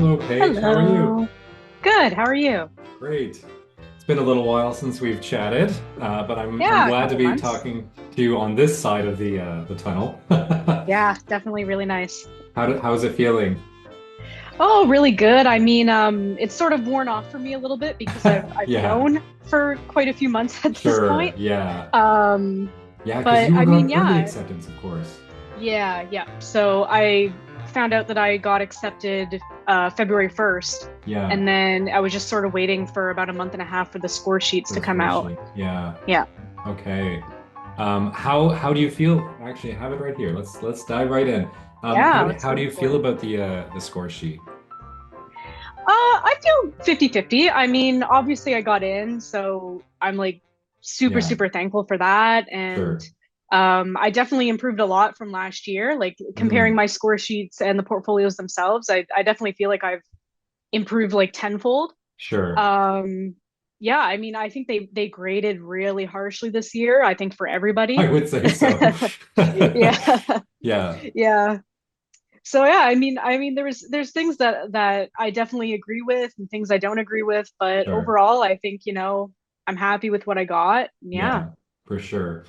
Hello, Paige. How are you? Hello. Good. How are you? Great. It's been a little while since we've chatted, but I'm Yeah, a glad to couple be months. talking to you on this side of the tunnel. Yeah, definitely really nice. How's it feeling? Oh, really good. I mean, it's sort of worn off for me a little bit because I've Yeah, known for quite a few months at this sure. point. Yeah. Um, Yeah, because but you I were mean, on early yeah, acceptance, of course. yeah. So I found out that I got accepted February 1st, Yeah, and then I was just sort of waiting for about a month and a half for the score sheets for to the come score out. sheet. Yeah. Yeah. Okay. How do you feel? Actually, I have it right here. Let's dive right in. Yeah, let's How do go you for feel it. about the score sheet? I feel 50-50. I mean, obviously I got in, so I'm like super, Yeah, super thankful for that. And sure. I definitely improved a lot from last year. Like comparing Mm, my score sheets and the portfolios themselves, I definitely feel like I've improved like tenfold. sure. Um, yeah, I mean, I think they graded really harshly this year, I think for I everybody. would say so. Yeah. Yeah, Yeah. So yeah, I mean there's things that I definitely agree with and things I don't agree with, but sure. overall I think, I'm happy with what I got. Yeah. Yeah, for sure.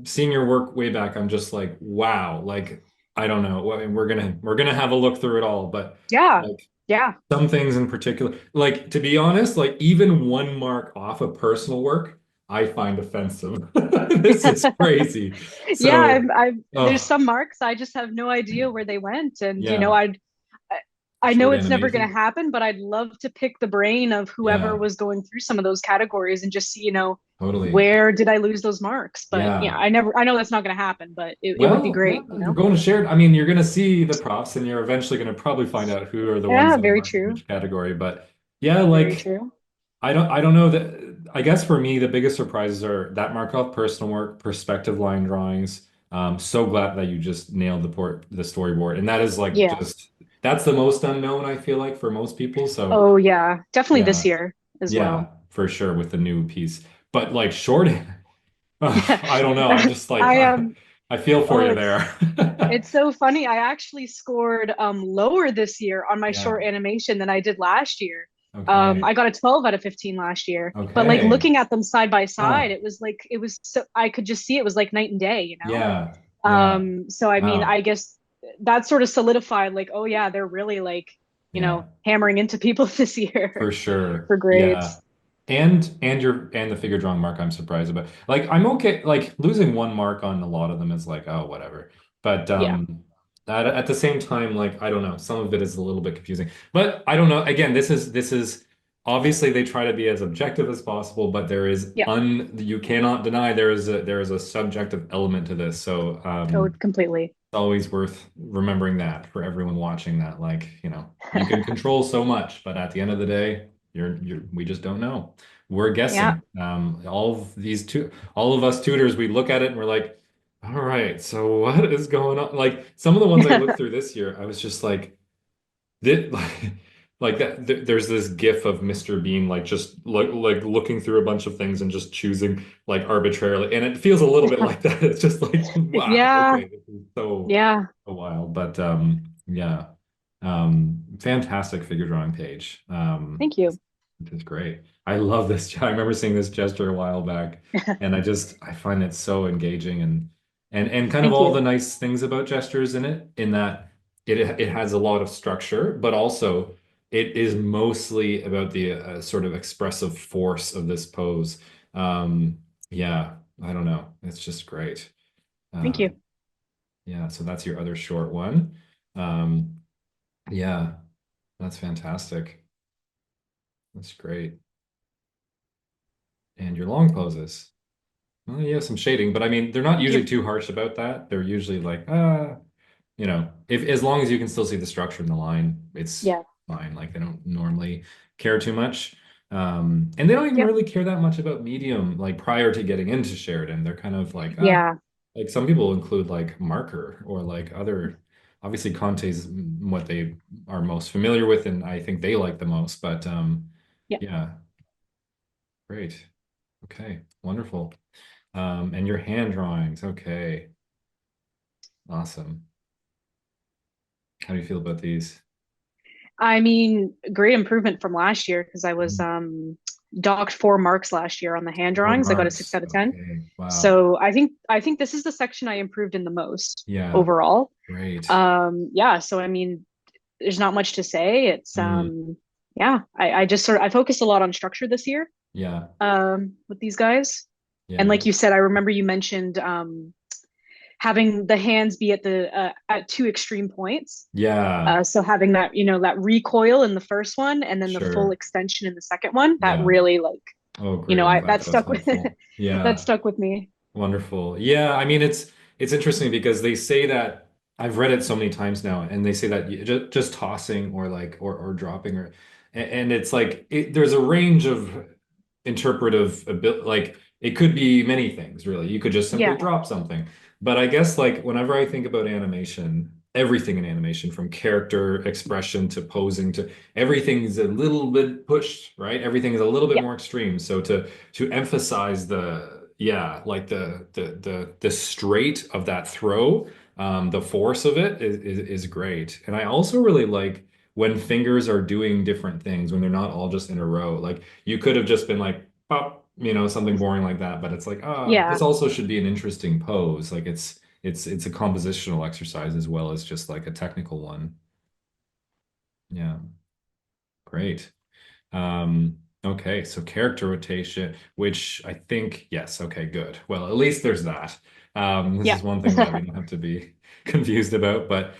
Seeing your work way back, I'm just like, wow. Like, I don't know. I mean, we're gonna have a look through it all, but Yeah. like Yeah. some things in particular, like to be honest, like even 1 mark off of personal work, I find offensive. This is crazy. Yeah, So, I've there's oh, some marks I just have no idea where they went, and yeah, I know short it's never going to animation. happen, but I'd love to pick the brain of whoever Yeah, was going through some of those categories and just see, totally. where did I lose those marks? But yeah, Yeah. I know that's not going to happen, but it would be Well, yeah, great. going to shared. I mean, you're going to see the profs, and you're eventually going to probably find out who are the ones Yeah, that very are in true. which category. But yeah, Very like true. I don't know that. I guess for me, the biggest surprises are that Markov personal work, perspective line drawings. So glad that you just nailed the storyboard, and that is like Yeah. just that's the most unknown I feel like for most people. So Oh, yeah. Definitely this yeah, year as yeah, well. for sure with the new piece. But like short, Yeah. I don't know. I'm just like I am. I feel for Oh, you it's there. it's so funny. I actually scored lower this year on my Yeah. short animation than I did last year. Okay. I got a 12 out of 15 last year. But like Okay. looking at them side by side, Huh. it was so I could just see it was like night and day. Yeah. Yeah. So I mean, I Wow. guess that sort of solidified like, oh yeah, they're really like, Yeah. hammering into people this year For sure. for Yeah. grades. And the figure drawing mark I'm surprised about. Like I'm okay like losing 1 mark on a lot of them is like, oh, whatever. But Yeah. at the same time, like I don't know, some of it is a little bit confusing. But I don't know. Again, this is obviously they try to be as objective as possible, but there is Yeah. un you cannot deny there is a subjective element to this. So Oh, completely. always worth remembering that for everyone watching that. Like, you can control so much, but at the end of the day, we just don't know. We're Yeah. guessing. All of us tutors, we look at it and we're like, all right, so what is going on? Like some of the ones I looked through this year, I was just like, this, like that. There's this GIF of Mr. Bean like just like looking through a bunch of things and just choosing like arbitrarily, and it feels a little bit like that. It's just like, wow, Yeah. okay, this is Yeah. so wild, but yeah, fantastic figure drawing page. Thank you. It's great. I love this. I remember seeing this gesture a while back, and I find it so engaging and kind of Thank all the you. nice things about gestures in it, in that it has a lot of structure, but also it is mostly about the sort of expressive force of this pose. Yeah, I don't know. It's just great. Thank Uh, you. yeah, so that's your other short one. Um, yeah, that's fantastic. That's great. And your long poses. Well, you have some shading, but I mean, they're not Thank usually you. too harsh about that. They're usually like, if as long as you can still see the structure in the line, it's Yeah. fine. Like they don't normally care too much. And they don't even Yep. really care that much about medium, like prior to getting into Sheridan. They're kind of like, Yeah. like some people include like marker or like other, obviously Conte's what they are most familiar with, and I think they like the most. But Yeah. yeah, great. Okay, wonderful. And your hand drawings. Okay, awesome. How do you feel about these? I mean, great improvement from last year because I was Mm. docked 4 marks last year on the hand Four drawings. I got a six marks. out of 10. Okay. Wow. So I think this is the section I improved in the most Yeah. overall. Great. Yeah, so I mean, there's not much to say. It's Mm. yeah, I just sort of I focused a lot on structure this year Yeah. with these guys. And Yeah. like you said, I remember you mentioned having the hands be at two extreme points. Yeah. So having that, that recoil in the first one and then the full Sure. extension in the second one, that Yeah. really like, Oh, great. I'm I glad that that was stuck with helpful. that Yeah. stuck with me. Wonderful. Yeah, I mean it's interesting because they say that I've read it so many times now, and they say that just tossing or like or dropping and it's like there's a range of interpretive ability. Like it could be many things, really. You could just simply Yeah, drop something. But I guess like whenever I think about animation, everything in animation, from character expression to posing to everything's a little bit pushed, right? Everything is a little bit yeah, more extreme. So to emphasize the yeah, like the straight of that throw, the force of it is great. And I also really like when fingers are doing different things when they're not all just in a row. Like you could have just been like pop, something boring like that, but it's like, this yeah, also should be an interesting pose. Like it's a compositional exercise as well as just like a technical one. Yeah, great. Okay, so character rotation, which I think, yes, okay, good. Well, at least there's that. This yeah, is one thing that we don't have to be confused about, but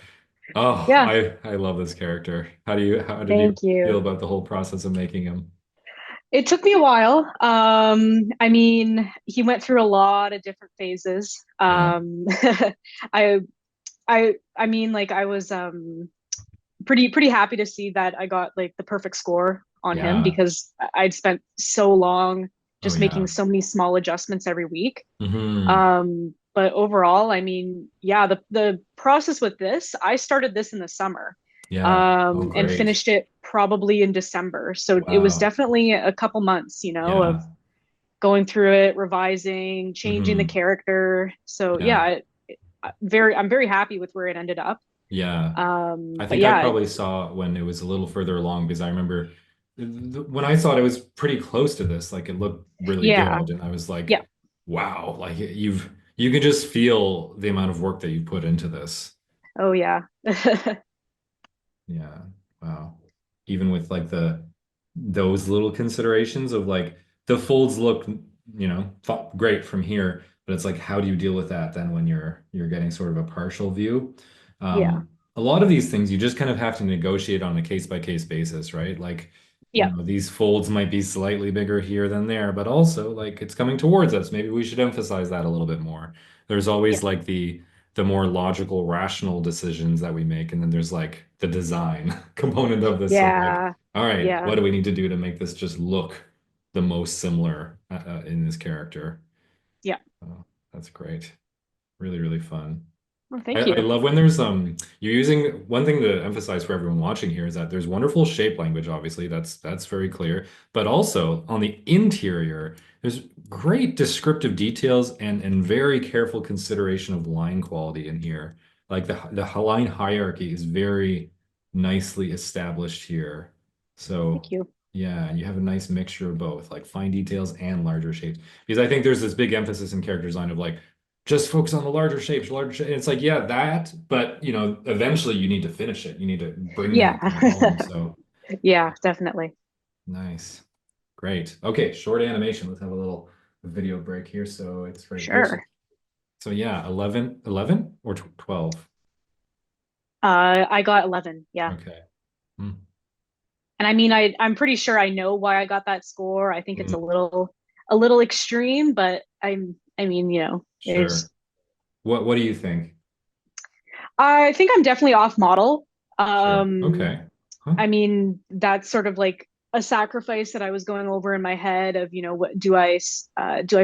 oh, yeah. I love this character. How did you Thank feel you. about the whole process of making him? It took me a while. I mean, he went through a lot of different phases. Yeah. I I mean, like I was pretty happy to see that I got like the perfect score on him Yeah. because I'd spent so long Oh just making yeah. so many small adjustments every week. Hmm. But overall, I mean, yeah, the process with this, I started this in the summer, Yeah. Oh and great. finished it probably in December. So it was Wow. definitely a couple months, of Yeah. going through it, revising, changing the Hmm. character. So Yeah. yeah, I'm very happy with where it ended up. Yeah. I But think I yeah, probably saw it when it was a little further along because I remember when I saw it, it was pretty close to this. Like it looked really yeah, good, and I was like, yeah. "Wow!" Like you can just feel the amount of work that you put into this. Oh yeah. Yeah. Wow. Even with like those little considerations of like the folds look, great from here, but it's like how do you deal with that then when you're getting sort of a partial view? Yeah. A lot of these things you just kind of have to negotiate on a case by case basis, right? Like, Yeah. these folds might be slightly bigger here than there, but also like it's coming towards us. Maybe we should emphasize that a little bit more. There's Yeah. always like the more logical, rational decisions that we make. And then there's like the design component of this of like, Yeah. all right, Yeah. what do we need to do to make this just look the most similar in this character? Yeah. Oh, that's great. Really, really fun. Well, I, thank I you. love when there's you're using one thing to emphasize for everyone watching here is that there's wonderful shape language, obviously, that's very clear. But also on the interior, there's great descriptive details and very careful consideration of line quality in here. Like the line hierarchy is very nicely established here. Thank So you. yeah, and you have a nice mixture of both, like fine details and larger shapes. Because I think there's this big emphasis in character design of like just focus on the larger shapes, larger shapes. It's like, yeah, that, but eventually you need to finish it. You need to bring Yeah. that thing home. So Yeah, definitely. nice. Great. Okay, short animation. Let's have a little video break here. So it's right here. So Sure. so yeah, 11 or 12. I got 11. Yeah. Okay. Hmm. And I mean, I'm pretty sure I know why I got that score. I think it's Hmm. a little extreme, but I mean, there's Sure. What do you think? I think I'm definitely off model. Sure. Um, Okay. Huh? I mean, that's sort of like a sacrifice that I was going over in my head of, what do I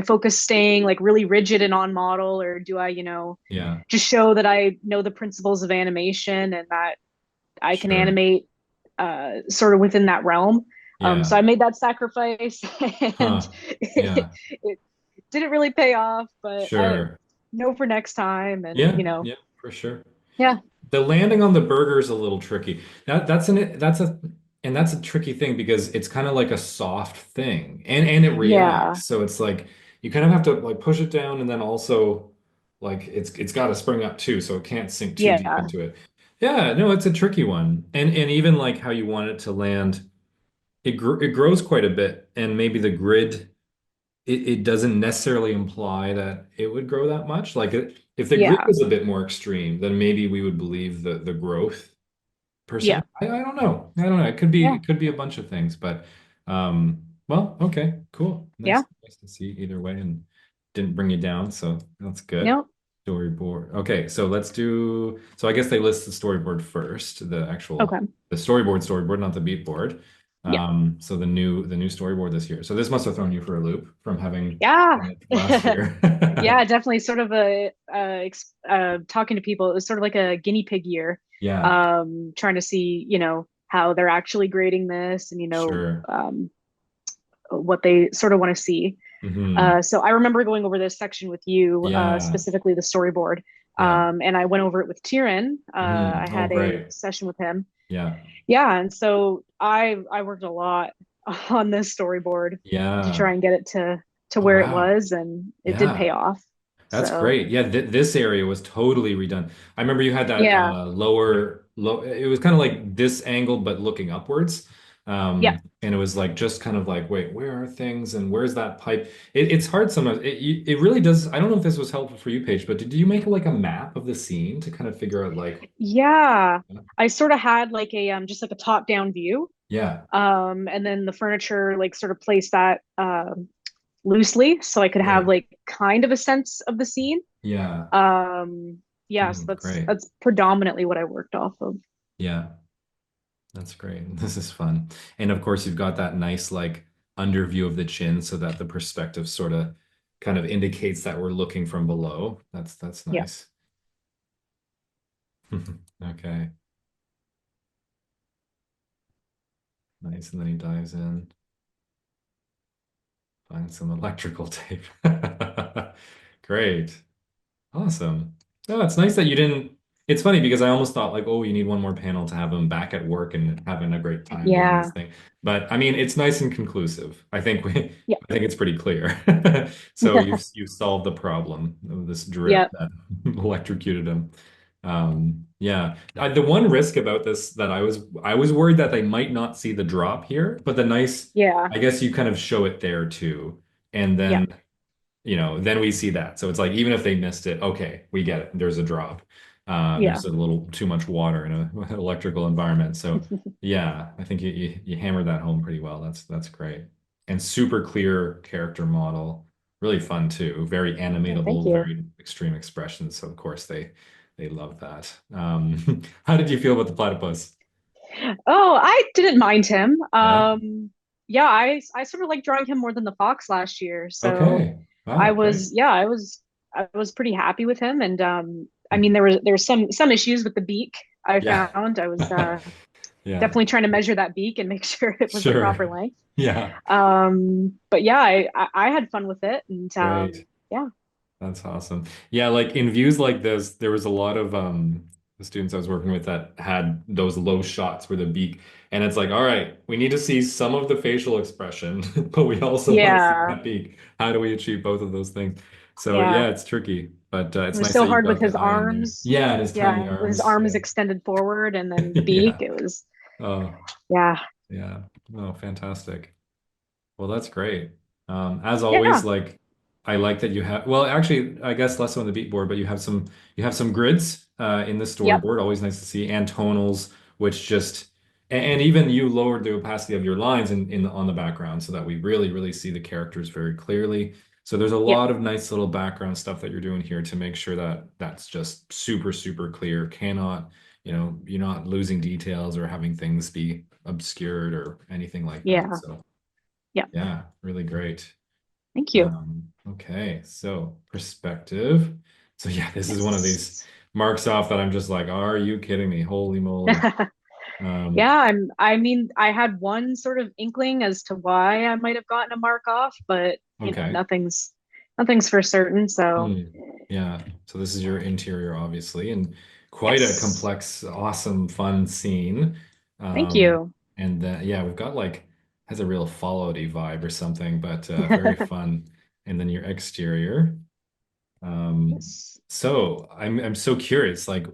focus staying like really rigid and on model, or do I, Yeah. just show that I know the principles of animation and that I can Sure. animate sort of within that realm. So Yeah. I made that sacrifice and Huh. it, Yeah. it didn't really pay off, but I Sure. know for next time and Yeah. Yeah, for sure. yeah. the landing on the burger is a little tricky. That's a tricky thing because it's kind of like a soft thing and it Yeah, reacts. So it's like you kind of have to like push it down and then also like it's got to spring up too, so it can't sink too deep yeah, into it. Yeah, no, it's a tricky one. And even like how you want it to land, it grows quite a bit and maybe the grid it doesn't necessarily imply that it would grow that much. If the grid yeah, was a bit more extreme, then maybe we would believe the growth yeah, percent. I don't know. I don't know. yeah, It could be a bunch of things, but well, okay, cool. yeah. Nice to see either way and didn't bring you down, so that's good. No, Storyboard. Okay, so let's do so I guess they list the storyboard first, okay, the storyboard, not the beat board. yeah, So the new storyboard this year. So this must have thrown you for a loop from having yeah. done it last year. Yeah, definitely sort of talking to people. It was sort of like a guinea pig year, Yeah, trying to see, how they're actually grading this and, sure. what they sort of want to see. Hmm. So I remember going over this section with you, Yeah, specifically the storyboard. yeah. And I went over it with Tieran. Hmm. I Oh, had a great. session with him. Yeah. Yeah, and so I worked a lot on this storyboard to Yeah. try and get it to Oh, where it wow. was, and it did pay Yeah. off. That's So great. Yeah, this area was totally redone. I remember you had that yeah, low it was kind of like this angle but looking upwards. yeah, And it was like just kind of like, wait, where are things and where's that pipe? It's hard sometimes. It really does. I don't know if this was helpful for you, Paige, but did you make like a map of the scene to kind of figure out like, yeah. I sort of had like a just like a top down view, yeah, and then the furniture like sort of placed that loosely, so I could have great. like kind of a sense of the scene. Yeah. Yes, Great. that's predominantly what I worked off of. Yeah. That's great. This is fun. And of course, you've got that nice like under view of the chin so that the perspective sort of kind of indicates that we're looking from below. That's Yeah, nice. Okay. Nice. And then he dives in, finds some electrical tape. Great. Awesome. Oh, it's nice that you didn't. It's funny because I almost thought like, oh, you need one more panel to have him back at work and having a great time doing this yeah, thing. But I mean, it's nice and conclusive. yeah, I think it's pretty clear. So you've solved the problem of this drip yeah, that electrocuted him. Yeah. The one risk about this that I was worried that they might not see the drop here, but yeah, I guess you kind of show it there too. And yeah, then then we see that. So it's like even if they missed it, okay, we get it. There's a drop. yeah. There's a little too much water in an electrical environment. So yeah, I think you hammered that home pretty well. That's great. And super clear character model. Really fun too. Very Well, thank animatable, you. very extreme expressions. So of course they love that. How did you feel about the platypus? Oh, I didn't mind him. Yeah. Yeah, I sort of like drawing him more than the fox last year. So Okay. Wow, great. yeah, I was pretty happy with him. And I mean, Mhm. there was some issues with the beak. I Yeah. found I was Yeah. definitely trying to measure that beak and make sure it was the Sure. proper length. Yeah. But yeah, I had fun with it, and Great. yeah, That's awesome. Yeah, like in views like this, there was a lot of the students I was working with that had those low shots for the beak. And it's like, all right, we need to see some of the facial expression, but we also want to see yeah, that beak. How do we achieve both of those things? So yeah. yeah, it's tricky, but It it's was nice so that you've hard with got his the eye in there. arms. Yeah, and his tiny Yeah, with his arms. arms Yeah. extended forward, and then the beak. Yeah. It was Oh, yeah, yeah. Oh, fantastic. Well, that's great. As always, yeah, like I like that you have, well, actually, I guess less on the beat board, but you have some grids in the yep, storyboard. Always nice to see, and tonals, which just and even you lowered the opacity of your lines on the background so that we really see the characters very clearly. So there's a yep, lot of nice little background stuff that you're doing here to make sure that that's just super clear. Cannot, you're not losing details or having things be obscured or anything like that. yeah, So. yeah. Yeah, really great. Thank you. Okay, so perspective. So yeah, this is one of these Yes. marks off that I'm just like, are you kidding me? Holy moly. Um, Yeah, I mean, I had one sort of inkling as to why I might have gotten a mark off, but okay. nothing's for certain. So Hmm. Yeah. So this is your interior, obviously, and quite a Yes. complex, awesome, fun scene. Thank Um, you. and yeah, we've got like has a real Fallout-y vibe or something, but very fun. And then your exterior. Um, Yes. so I'm so curious. Like,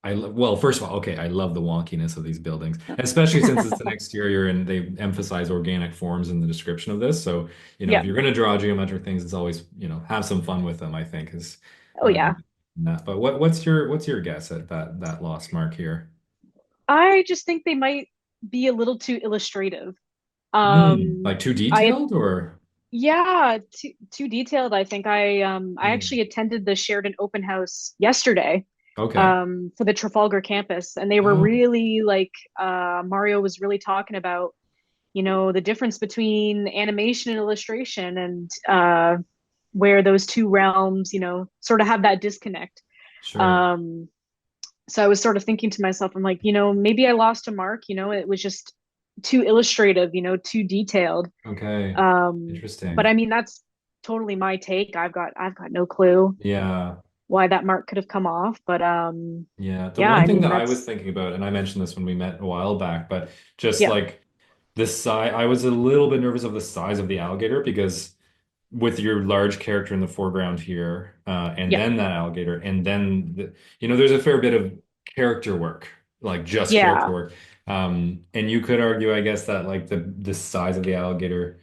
well, first of all, okay, I love the wonkiness of these buildings, especially since it's an exterior and they emphasize organic forms in the description of this. So, if Yeah. you're going to draw geometric things, it's always, have some fun with them, I think is Oh um yeah. that. But what's your guess at that lost mark here? I just think they might be a little too illustrative. Like too I detailed or Yeah, too detailed. I think I Hmm, actually attended the Sheridan open house yesterday okay. for the Trafalgar campus, and they were Oh, really like Mario was really talking about, the difference between animation and illustration and where those two realms, sort of have that disconnect. sure. Um, so I was sort of thinking to myself, I'm like, maybe I lost a mark, it was just too illustrative, too detailed. Okay. Um, but I Interesting. mean, that's totally my take. I've got no clue Yeah. why that mark could have come off, but Yeah, the yeah, one I thing mean, that I was that's thinking about, and I mentioned this when we met a while back, but just yeah, like the size, I was a little bit nervous of the size of the alligator because with your large character in the foreground here, and yeah, then that alligator, and then there's a fair bit of character work, like just character yeah, work. And you could argue, I guess, that like the size of the alligator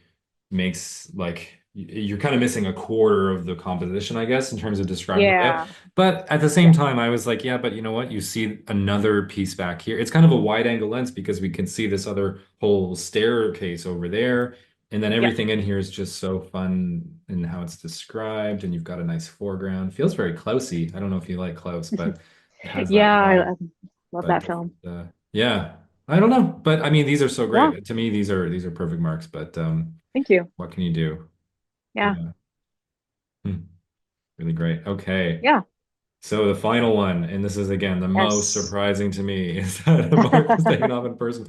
makes like you're kind of missing a quarter of the composition, I guess, in terms of describing the layout. yeah, But at the same yeah, time, I was like, yeah, but you know what? You see another piece back here. It's kind of a wide angle lens because we can see this other whole staircase over there. And then yeah, everything in here is just so fun in how it's described. And you've got a nice foreground. Feels very Klausy. I don't know if you like Klaus, but it has that yeah. I vibe. love But that film. yeah, I don't know. But I mean, these are so Yeah, great. To me, these are perfect marks. But thank you. what can you do? Yeah, Yeah. Hmm. Really great. Okay. yeah, So the final one, and this is again the most yes. surprising to me, is that a mark was taken off in person.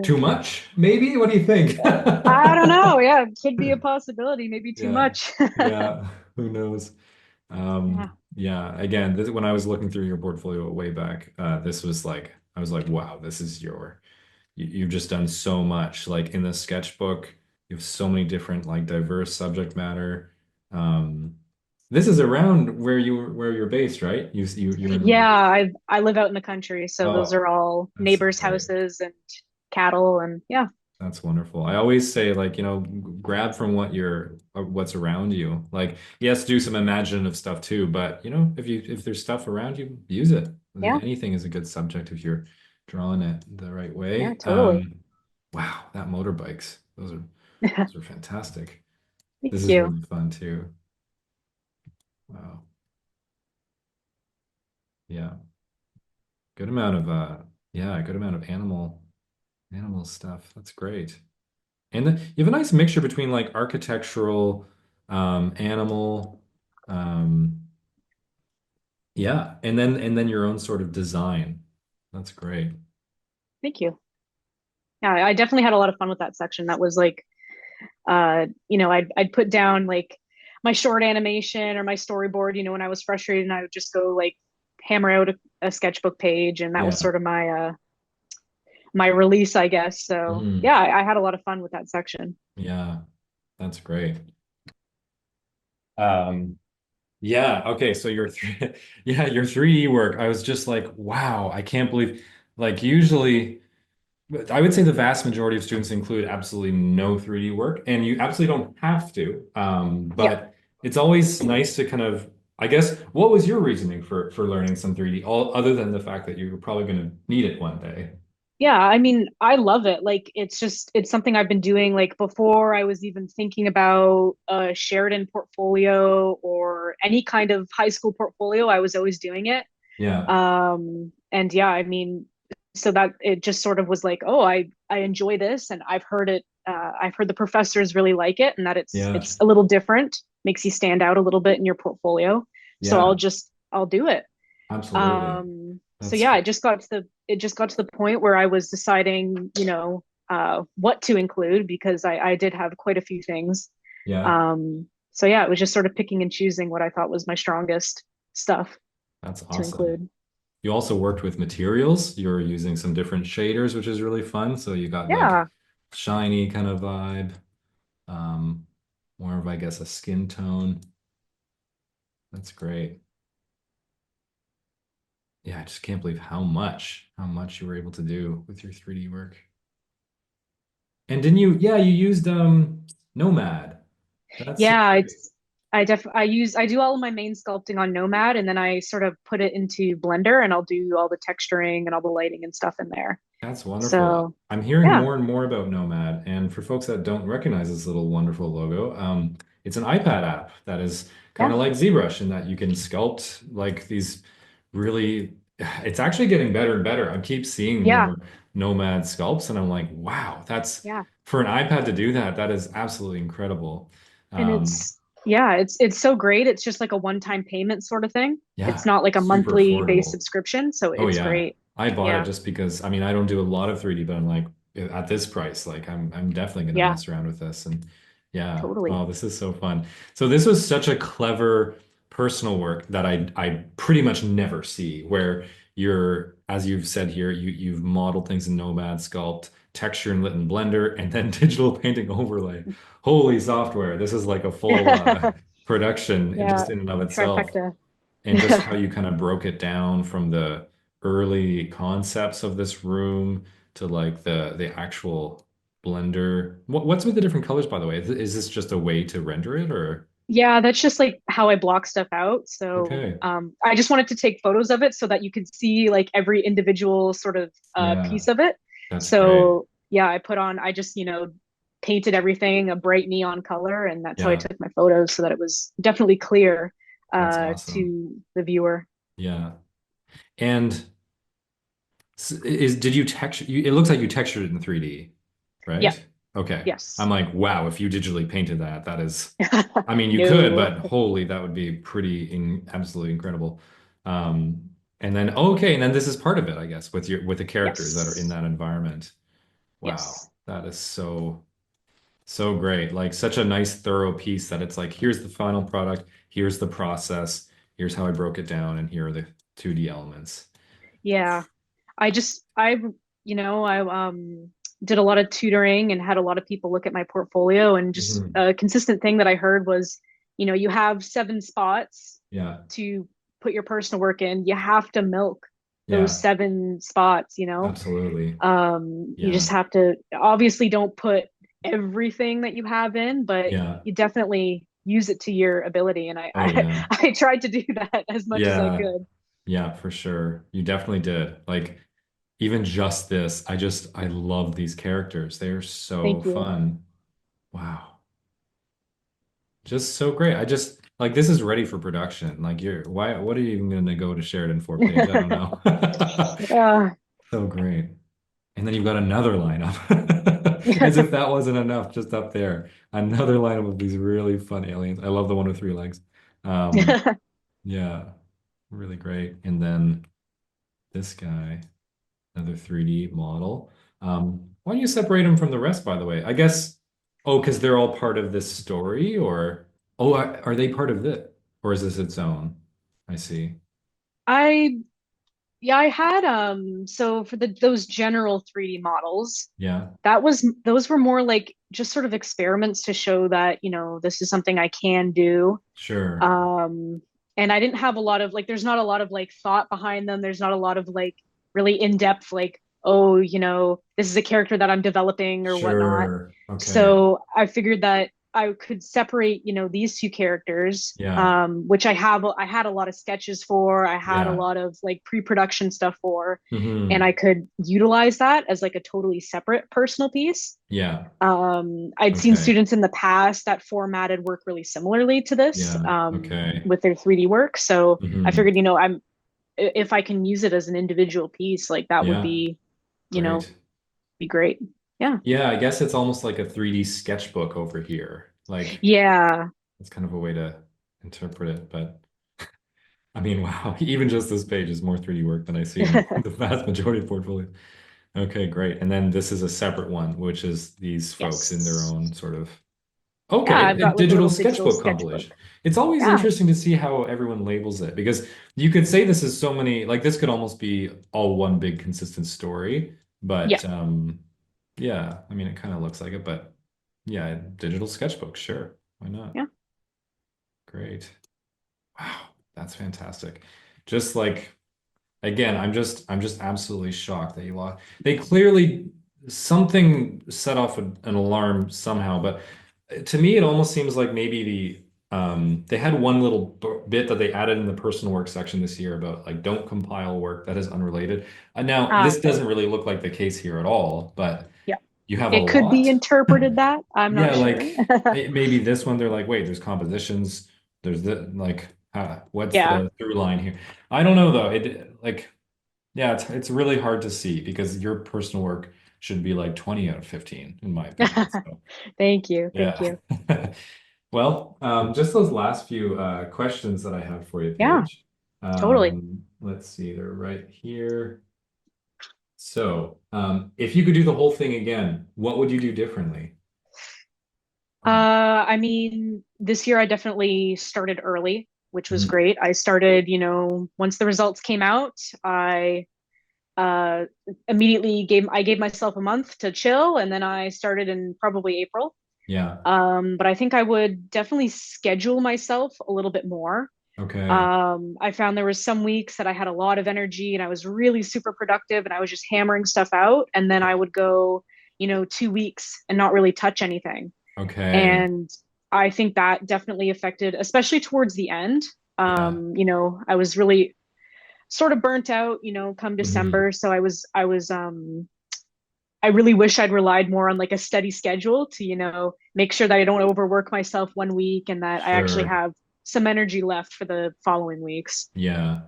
Too much, maybe? What do you think? I don't know. Yeah, it could be a possibility. Maybe too Yeah. much. Yeah. Who knows? Yeah, Yeah. Again, when I was looking through your portfolio way back, this was like I was like, wow, this is you've just done so much. Like in the sketchbook, you have so many different like diverse subject matter. Um, this is around where you're based, right? You're yeah. in. I live out in the country, so those Oh, are all that's so neighbors' great. houses and cattle, and yeah, That's wonderful. I always say like, grab from what's around you. Like, yes, do some imaginative stuff too, but if there's stuff around you, use it. yeah, Anything is a good subject if you're drawing it the right yeah, way. totally. Wow, that motorbikes. Those are fantastic. Thank This is you. really fun too. Wow. Yeah. Good amount of yeah, good amount of animal stuff. That's great. And then you have a nice mixture between like architectural, animal, um, yeah, and then your own sort of design. That's great. Thank you. Yeah, I definitely had a lot of fun with that section. That was like, I'd put down like my short animation or my storyboard, when I was frustrated and I would just go like hammer out a sketchbook page and that was Yeah. sort of my release, I guess. So Mhm. yeah, I had a lot of fun with that section. Yeah, that's great. Um, yeah, okay, so your yeah, your 3D work. I was just like, wow, I can't believe like usually but I would say the vast majority of students include absolutely no 3D work, and you absolutely don't have to. Yeah. But it's always nice to kind of, I guess, what was your reasoning for learning some 3D, all other than the fact that you're probably going to need it one day? Yeah, I mean, I love it. Like it's something I've been doing like before I was even thinking about a Sheridan portfolio or any kind of high school portfolio. I was always doing it. Yeah, And yeah, I mean, so that it just sort of was like, oh, I enjoy this and I've heard the professors really like it and that yeah, it's a little different, makes you stand out a little bit in your portfolio. So yeah, I'll do it. absolutely. So That's yeah, it just got to the point where I was deciding, what to include because I did have quite a few things. yeah, So yeah, it was just sort of picking and choosing what I thought was my strongest stuff that's to awesome. include. You also worked with materials. You're using some different shaders, which is really fun. So you got like Yeah. shiny kind of vibe, um, more of, I guess, a skin tone. That's great. Yeah, I just can't believe how much you were able to do with your 3D work. And didn't you, yeah, you used Nomad. That's so Yeah, great. it's I do all of my main sculpting on Nomad and then I sort of put it into Blender and I'll do all the texturing and all the lighting and stuff in there. That's wonderful. So, I'm hearing yeah. more and more about Nomad. And for folks that don't recognize this little wonderful logo, it's an iPad app that is kind Yeah. of like ZBrush in that you can sculpt like these really, it's actually getting better and better. I keep seeing Yeah. more Nomad sculpts and I'm like, wow, that's Yeah. for an iPad to do that, that is absolutely incredible. And Um, it's so great. It's just like a one-time payment sort of thing. It's yeah, not like a super monthly based affordable. subscription, so Oh it's yeah. great. I bought it Yeah, just because I mean I don't do a lot of 3D, but I'm like at this price, like I'm definitely gonna yeah, mess around with this. And yeah, totally. oh, this is so fun. So this was such a clever personal work that I pretty much never see where you're, as you've said here, you've modeled things in Nomad, Sculpt, texture and lit in Blender, and then digital painting overlay. Holy software. This is like a full production Yeah, just in and of itself, trifecta. and just how you kind of broke it down from the early concepts of this room to like the actual blender. What's with the different colors, by the way? Is this just a way to render it or? Yeah, that's just like how I block stuff out. So Okay. I just wanted to take photos of it so that you could see like every individual sort of Yeah, piece of it. that's great. So yeah, I just, painted everything a bright neon color, and that's how I Yeah, took my photos so that it was definitely clear that's awesome. to the viewer. Yeah. And did you texture it looks like you textured it in 3D, Yeah, right? Okay. I'm yes. like, wow, if you digitally painted that, that is, I mean, you could, No. but holy, that would be absolutely incredible. And then okay, and then this is part of it, I guess, with the characters that are in Yes. that environment. Wow, Yes. that is so great. Like such a nice thorough piece that it's like, here's the final product, here's the process, here's how I broke it down, and here are the 2D elements. Yeah. I did a lot of tutoring and had a lot of people look at my portfolio, and just Mhm. a consistent thing that I heard was, you have 7 spots Yeah, to put your personal work in. You have to milk those yeah, 7 spots. absolutely. You just Yeah, have to obviously don't put everything that you have in, but yeah. you definitely use it to your ability. And I, Oh I, yeah. I tried to do that as much as I Yeah. could. Yeah, for sure. You definitely did. Like even just this, I love these characters. They're so Thank you. fun. Wow. Just so great. I just like this is ready for production. Like you're why what are you even gonna go to Sheridan for, Paige? I don't know. uh, So great. And then you've got another lineup. As if that wasn't enough just up there. Another lineup of these really fun aliens. I love the one with 3 legs. Um, yeah, really great. And then this guy. Another 3D model. Why do you separate them from the rest, by the way? I guess, oh, because they're all part of this story, or oh, are they part of it, or is this its own? I see. I yeah, I had so for those general 3D models, Yeah, those were more like just sort of experiments to show that, this is something I can do. sure, Um, and I didn't have a lot of like, there's not a lot of like thought behind them. There's not a lot of like really in-depth, like, oh, this is a character that I'm developing or whatnot. sure. Okay. So I figured that I could separate, these two characters, Yeah, which I had a lot of sketches for, I had a yeah. lot of like pre-production stuff for, and Hmm. I could utilize that as like a totally separate personal piece. Yeah. I'd seen Okay. students in the past that formatted work really similarly to this Yeah. Okay. with their 3D work. So I Hmm. figured, if I can use it as an individual piece, like that would Yeah. be, you know, Great. be great. Yeah. Yeah, I guess it's almost like a 3D sketchbook over here. Like Yeah. it's kind of a way to interpret it, but. I mean, wow, even just this page is more 3D work than I see in the vast majority of portfolios. Okay, great. And then this is a separate one, which is these folks in their Yes. own sort of. Yeah, Okay, I've a got like a digital little digital sketchbook sketchbook. compilation. It's always Yeah. interesting to see how everyone labels it because you could say this is so many, like this could almost be all one big consistent story, Yeah. but yeah, I mean it kind of looks like it, but yeah, digital sketchbook, sure. Why not? Yeah. Great. Wow, that's fantastic. Just like again, I'm just absolutely shocked that you lost. They clearly something set off an alarm somehow, but to me it almost seems like maybe they had one little bit that they added in the personal work section this year about like don't compile work that is unrelated. Now Ah, this okay. doesn't really look like the case here at all, but Yeah. you have a It could be lot. interpreted that. I'm Yeah, not sure. like maybe this one they're like, wait, there's compositions, there's the like what's Yeah. the through line here? I don't know though. It like yeah, it's really hard to see because your personal work should be like 20 out of 15 in my opinion. So Thank you. Thank yeah. you. Well, just those last few questions that I have for you, Yeah, Paige. totally. Let's see, they're right here. So, if you could do the whole thing again, what would you do differently? I mean, this year I definitely started early, which was Mhm. great. I started, once the results came out, I uh immediately gave myself a month to chill, and then I started in probably April. Yeah. But I think I would definitely schedule myself a little bit more. Okay. I found there was some weeks that I had a lot of energy and I was really super productive and I was just hammering stuff out. And then I would go, 2 weeks and not really touch anything. Okay. And I think that definitely affected, especially towards the end. Yeah. I was really sort of burnt out, come Hmm. December. So I really wish I'd relied more on like a steady schedule to, make sure that I don't overwork myself one week and that I actually Sure. have some energy left for the following weeks. Yeah.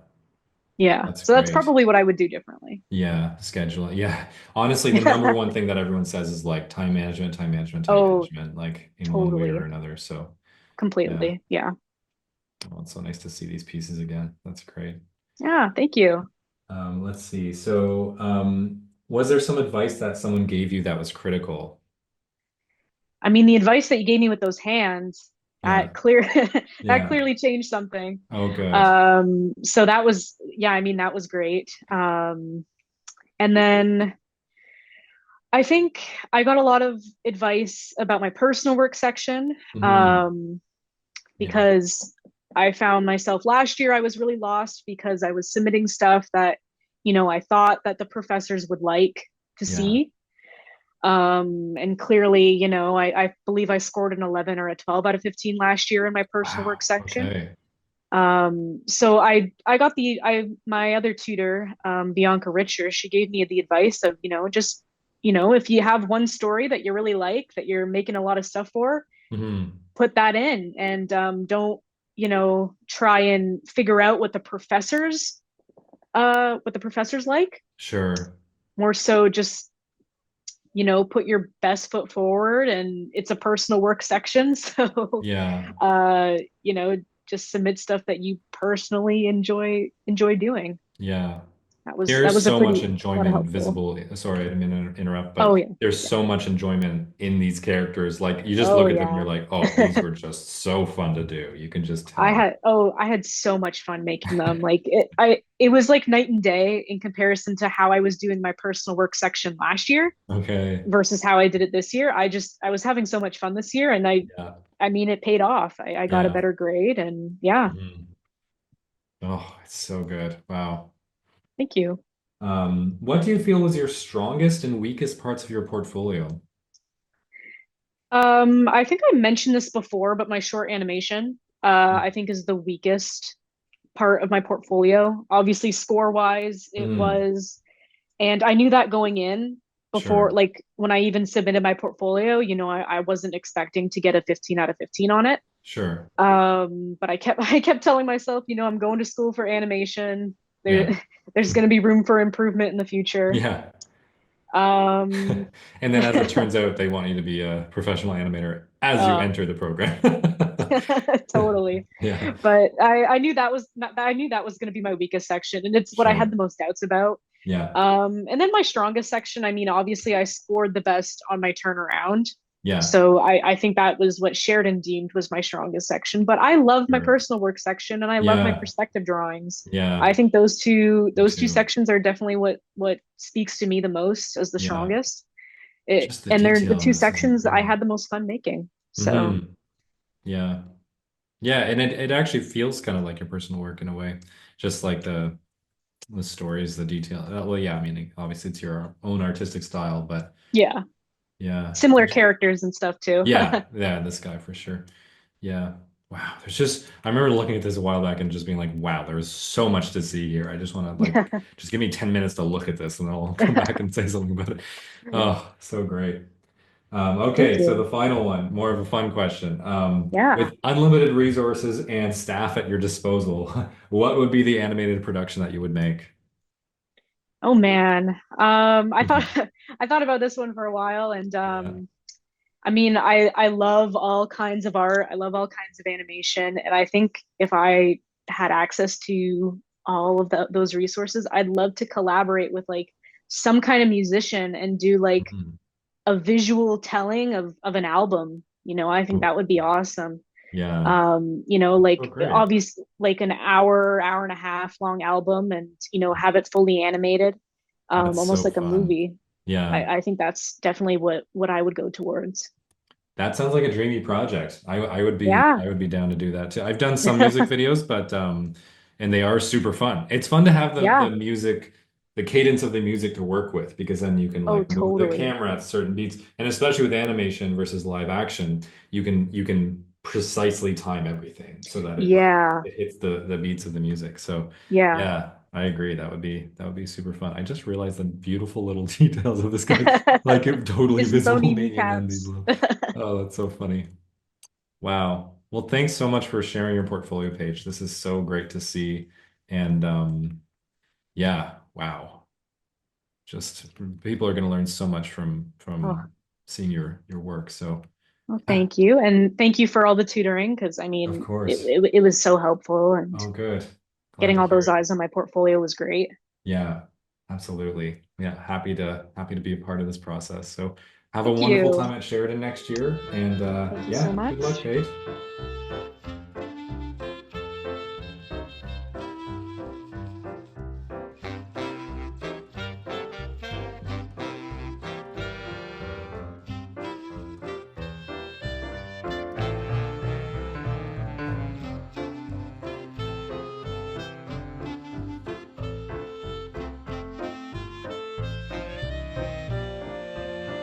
Yeah. That's So that's great. probably what I would do differently. Yeah. Scheduling. Yeah. Honestly, the number one thing that everyone says is like time management, time management, time Oh, management, like in one way or totally. another. So, yeah. Completely. Yeah. Well, it's so nice to see these pieces again. That's great. Yeah. Thank you. Let's see. So, was there some advice that someone gave you that was critical? I mean, the advice that you gave me with those hands, Yeah. that Yeah. clearly changed something. Oh, good. So that was, yeah, I mean, that was great. And then I think I got a lot of advice about my personal work section, Hmm. um, Yeah. because I found myself last year, I was really lost because I was submitting stuff that, I thought that the professors would like to Yeah. see. And clearly, I believe I scored an 11 or a 12 out of 15 last year in my personal work Wow. section. Okay. So I got my other tutor, Bianca Richer, she gave me the advice of, just, if you have one story that you really like, that you're making a lot of stuff for, Hmm. put that in and don't, try and figure out what the professors like. Sure. More so just, put your best foot forward, and it's a personal work section. So Yeah. uh, you know, just submit stuff that you personally enjoy doing. Yeah. That There's was a so much lot of enjoyment helpful. visible. Sorry, I didn't mean to interrupt, Oh but yeah. there's Yeah. so much enjoyment in these characters. Like you just Oh look at them, and yeah. you're like, oh, these were just so fun to do. You can just tell. I had so much fun making them. Like it was like night and day in comparison to how I was doing my personal work section last year Okay. versus how I did it this year. I was having so much fun this year, and Yeah. I mean it paid off. I got a Yeah. better grade, and yeah, Mhm. Oh, it's so good. Wow. thank you. What do you feel was your strongest and weakest parts of your portfolio? I think I mentioned this before, but my short animation, I think is the weakest part of my portfolio. Obviously, score wise, it Mm, was, and I knew that going in before, sure. like when I even submitted my portfolio, I wasn't expecting to get a 15 out of 15 on it. Sure. But I kept telling myself, I'm going to school for animation. Yeah. There's going to be room for improvement in the future. Yeah. Um, And then as it turns out, they want you to be a professional animator as you uh, enter the program. totally. Yeah. But I knew that was going to be my weakest section, and it's what I had Sure. the most doubts about. Yeah. And then my strongest section, I mean, obviously I scored the best on my turnaround. Yeah. So I think that was what Sheridan deemed was my strongest section. But I love my Sure. personal work section and I love my Yeah. perspective drawings. I Yeah. think Me those two too. sections are definitely what speaks to me the most as the Yeah. strongest. It Just the and they're the detail in two this is sections I incredible. had the most fun making. So Hmm. Yeah. Yeah, and it actually feels kind of like your personal work in a way. Just like the stories, the detail. Well, yeah, I mean, obviously it's your own artistic style, but yeah, yeah. similar characters and stuff too. Yeah, yeah, this guy for sure. Yeah. Wow. There's just I remember looking at this a while back and just being like, wow, there's so much to see here. I just want to like just give me 10 minutes to look at this and then I'll come back and say something about it. Oh, so great. Thank Okay, so you. the final one, more of a fun question. Yeah. With unlimited resources and staff at your disposal, what would be the animated production that you would make? Oh man. I thought I thought about this one for a while and Yeah. I mean, I love all kinds of art. I love all kinds of animation, and I think if I had access to all of those resources, I'd love to collaborate with like some kind of musician and do like Mhm. a visual telling of an album. I think that would be awesome. Yeah. Oh, Like great. obviously like an hour and a half long album, and have it fully animated, That's almost so like a fun. movie. Yeah. I think that's definitely what I would go towards. That sounds like a dreamy project. Yeah. I would be down to do that too. I've done some music videos, but and they are super fun. It's fun to have the Yeah. music, the cadence of the music to work with because then you can Oh, like move the totally. camera at certain beats. And especially with animation versus live action, you can precisely time everything so that it like Yeah. it hits the beats of the music. So Yeah. yeah, I agree. That would be super fun. I just realized the beautiful little details of this guy, like totally His visible bony me and then these kneecaps. little. Oh, that's so funny. Wow. Well, thanks so much for sharing your portfolio page. This is so great to see. And yeah, wow. Just people are going to learn so much from Oh, seeing your work. So, well, yeah, thank you. And thank you for all the tutoring because I of mean, course. it was so helpful and Oh, good. Glad getting to all hear those it. eyes on my portfolio was great. Yeah, absolutely. Yeah, happy to be a part of this process. So, have a Thank wonderful you. time at Sheridan next year. And Thank you so yeah, good luck, much. Paige.